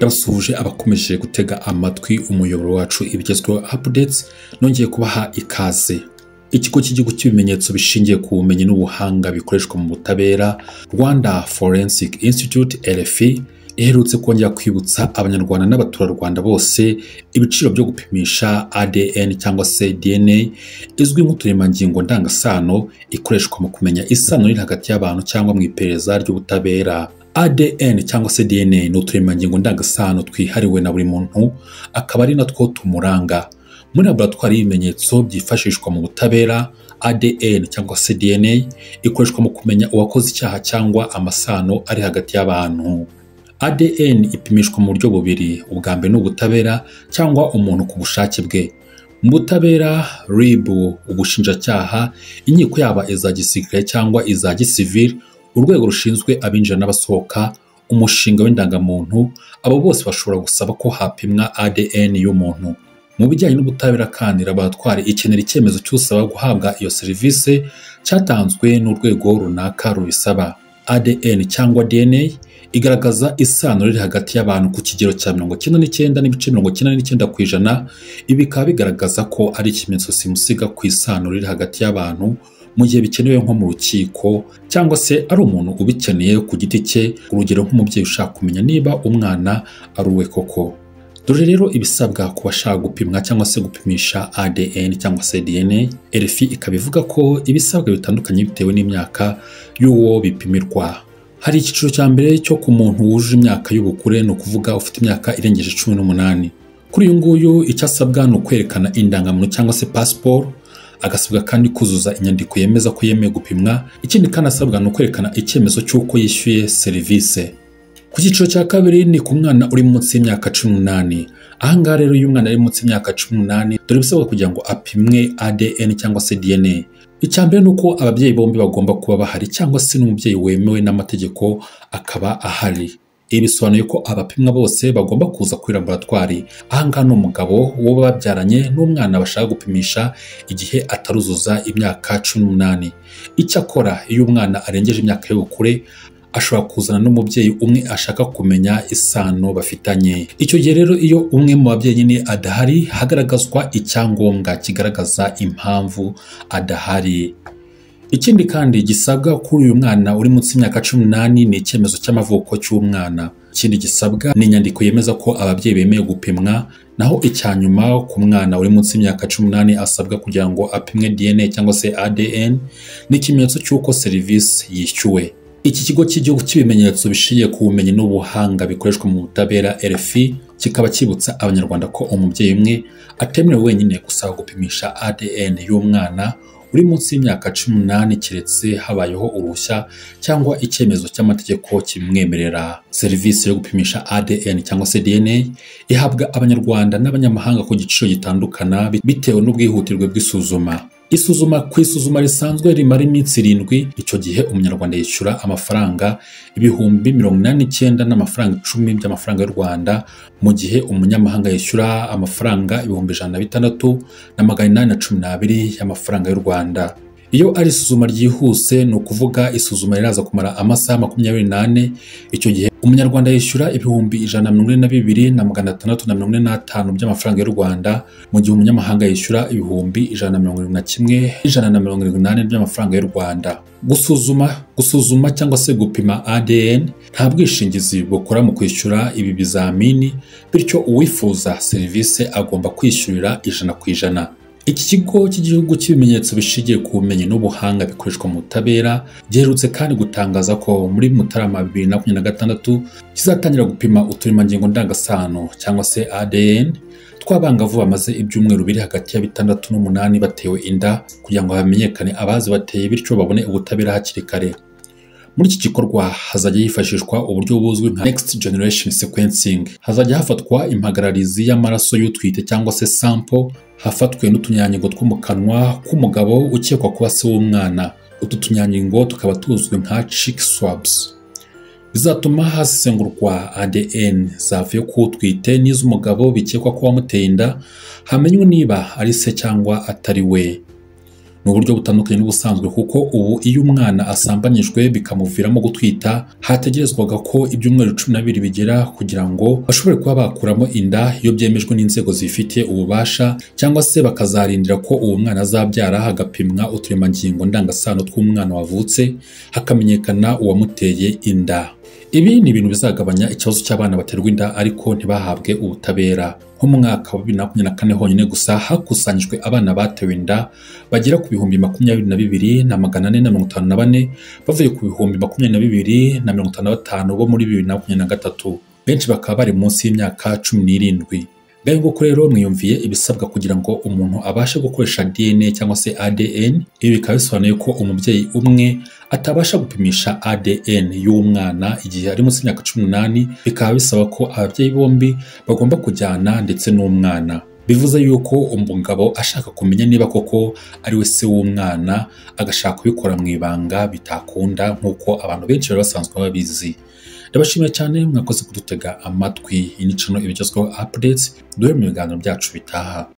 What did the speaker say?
Ndabasuhuje abakomeje gutega amatwi umuyoboro wacu ibigezweho updates, nongeye kubaha ikaze. Ikigo cy'igihugu cy'ibimenyetso bishingiye ku bumenyi n'ubuhanga bikoreshwa mu butabera, Rwanda Forensic Institute RFI, iherutse kongera kwibutsa abanyarwanda n'abaturarwanda bose ibiciro byo gupimisha ADN cyangwa se DNA, izwi nk'uturemangingo ndangasano ikoreshwa mu kumenya isano iri hagati y'abantu cyangwa mu iperereza ry'ubutabera. ADN cyangwa se DNA ni uturemangingo ndangasano twihariwe na buri muntu, akaba ari natwo tumuranga. Muri laboratwari y'ibimenyetso byifashishwa mu butabera, ADN cyangwa se DNA ikoreshwa mu kumenya uwakoze icyaha cyangwa amasano ari hagati y'abantu. ADN ipimishwa mu buryo bubiri, ubwa mbere n'ubutabera cyangwa umuntu ku bushake bwe. Mu butabera, RIB, ubushinjacyaha, inkiko yaba iza gisirikare cyangwa iza gisivili, urwego rushinzwe abinjira n'abasohoka, umushinga w'indangamuntu, abo bose bashobora gusaba ko hapimwa ADN y'umuntu. Mu bijyanye n'ubutabera kandi, laboratwari ikenera icyemezo cy'usaba guhabwa iyo serivisi cyatanzwe n'urwego runaka rubisaba. ADN cyangwa DNA igaragaza isano riri hagati y'abantu ku kigero cya 99.99%. Ibi bikaba bigaragaza ko ari ikimenyetso simusiga ku isano riri hagati y'abantu mu gihe bikenewe nko mu rukiko, cyangwa se ari umuntu ubikeneye ku giti cye, urugero nk'umubyeyi ushaka kumenya niba umwana ari uwe koko. Dore rero ibisabwa ku bashaka gupimwa cyangwa se gupimisha ADN cyangwa se DNA. RFI ikaba ivuga ko ibisabwa bitandukanye bitewe n'imyaka y'uwo bipimirwa. Hari icyiciro cya mbere cyo ku muntu wuje imyaka y'ubukure, ni ukuvuga ufite imyaka irengeje 18. Kuri uyu nguyu icyo asabwa ni ukwerekana indangamuntu cyangwa se passport, agasabwa kandi kuzuza inyandiko yemeza ko yemeye gupimwa. Ikindi kandi asabwa ni ukwerekana icyemezo cy'uko yishyuye serivisi. Ku cyiciro cya kabiri ni ku mwana uri munsi y'imyaka 18. Ahangaha rero iyo umwana ari munsi y'imyaka 18, dore ibisabwa kugira ngo apimwe ADN cyangwa se DNA. Icya mbere ni uko ababyeyi bombi bagomba kuba bahari, cyangwa se n'umubyeyi wemewe n'amategeko akaba ahari. Ibi bisobanuye ko abapimwa bose bagomba kuza kuri laboratwari. Ahangaha ni umugabo uwo babyaranye n'umwana bashaka gupimisha igihe ataruzuza imyaka 18. Icyakora iyo umwana arengeje imyaka y'ubukure, ashobora kuzana n'umubyeyi umwe ashaka kumenya isano bafitanye. Icyo gihe rero iyo umwe mu babyeyi nyine adahari, hagaragazwa icyangombwa kigaragaza impamvu adahari. Ikindi kandi gisabwa kuri uyu mwana uri munsi y'imyaka 18 ni icyemezo cy'amavuko cy'umwana. Ikindi gisabwa ni inyandiko yemeza ko ababyeyi bemeye gupimwa. Naho icya nyuma ku mwana uri munsi y'imyaka 18 asabwa kugira ngo apimwe DNA cyangwa se ADN ni ikimenyetso cy'uko serivisi yishyuwe. Iki kigo cy'igihugu cy'ibimenyetso bishingiye ku bumenyi n'ubuhanga bikoreshwa mu butabera RFI kikaba kibutsa abanyarwanda ko umubyeyi umwe atemerewe wenyine gusaba gupimisha ADN y'umwana uri munsi y'imyaka 18 keretse habayeho uruhushya cyangwa icyemezo cy'amategeko kimwemerera. Serivisi yo gupimisha ADN cyangwa se DNA ihabwa abanyarwanda n'abanyamahanga ku giciro gitandukana bitewe n'ubwihutirwe bw'isuzuma. Ku isuzuma risanzwe rimara iminsi 7, icyo gihe umunyarwanda yishyura amafaranga 89,000 n'amafaranga 10 by'amafaranga y'u Rwanda, mu gihe umunyamahanga yishyura amafaranga 106,812 y'amafaranga y'u Rwanda. Iyo ari isuzuma ryihuse, ni ukuvuga isuzuma riraza kumara amasaha 24, icyo gihe umunyarwanda yishyura 142,645 by'amafaranga y'u Rwanda, mu gihe umunyamahanga yishyura 171,180 by'amafaranga y'u Rwanda. Gusuzuma cyangwa se gupima ADN nta bwishingizi bukora mu kwishyura ibi bizamini, bityo uwifuza serivisi agomba kwishyurira 100%. Iki kigo cy'igihugu cy'ibimenyetso bishingiye ku bumenyi n'ubuhanga bikoreshwa mu butabera giherutse kandi gutangaza ko muri Mutarama 2026 kizatangira gupima uturemangingo ndangasano cyangwa se ADN tw'abangavu bamaze ibyumweru biri hagati ya 6 n'8 batewe inda, kugira ngo hamenyekane abazi bateye, bityo babone ubutabera hakiri kare. Muri iki gikorwa hazajya hifashishwa uburyo buzwi nka Next Generation Sequencing. Hazajya hafatwa impagararizi y'amaraso y'utwite cyangwa se sample, hafatwe n'utunyangingo two mu kanwa k'umugabo ukekwa kuba se w'umwana. Utu tunyangingo tukaba tuzwi nka cheek swabs. Bizatuma hasengurwa ADN zavuye ku utwite n'iz'umugabo bikekwa ko wamuteye inda, hamenywe niba ari se cyangwa atari we. ni uburyo butandukanye n'ubusanzwe kuko ubu iyo umwana asambanyijwe bikamuviramo gutwita hategerezwaga ko ibyumweru 12 bigera kugira ngo bashobore kuba bakuramo inda iyo byemejwe n'inzego zifitiye ububasha cyangwa se bakazarindira ko uwo mwana azabyara hagapimwa uturemangingo ndangasano tw'umwana wavutse hakamenyekana uwamuteye inda. Ibi ni ibintu bizagabanya ikibazo cy'abana baterwa inda ariko ntibahabwe ubutabera. Nko mu mwaka wa 2024 honyine gusa hakusanyijwe abana batewe inda bagera ku bihumbi 22,454 bavuye ku bihumbi 22,055 bo muri 2023. Benshi bakaba bari munsi y'imyaka 17. Ngaho nguko rero mwiyumviye ibisabwa kugira ngo umuntu abashe gukoresha DNA cyangwa se ADN. Ibi bikaba bisobanuye ko umubyeyi umwe atabasha gupimisha ADN y'umwana igihe ari munsi y'imyaka 18. Bikaba bisaba ko ababyeyi bombi bagomba kujyana ndetse n'umwana. Bivuze yuko umugabo ashaka kumenya niba koko ari we se w'umwana agashaka kubikora mu ibanga bitakunda nk'uko abantu benshi bari basanzwe babizi. Ndabashimiye cyane mwakoze kudutega amatwi. Iyi ni channel ibigezweho updates duhere mu biganiro byacu bitaha.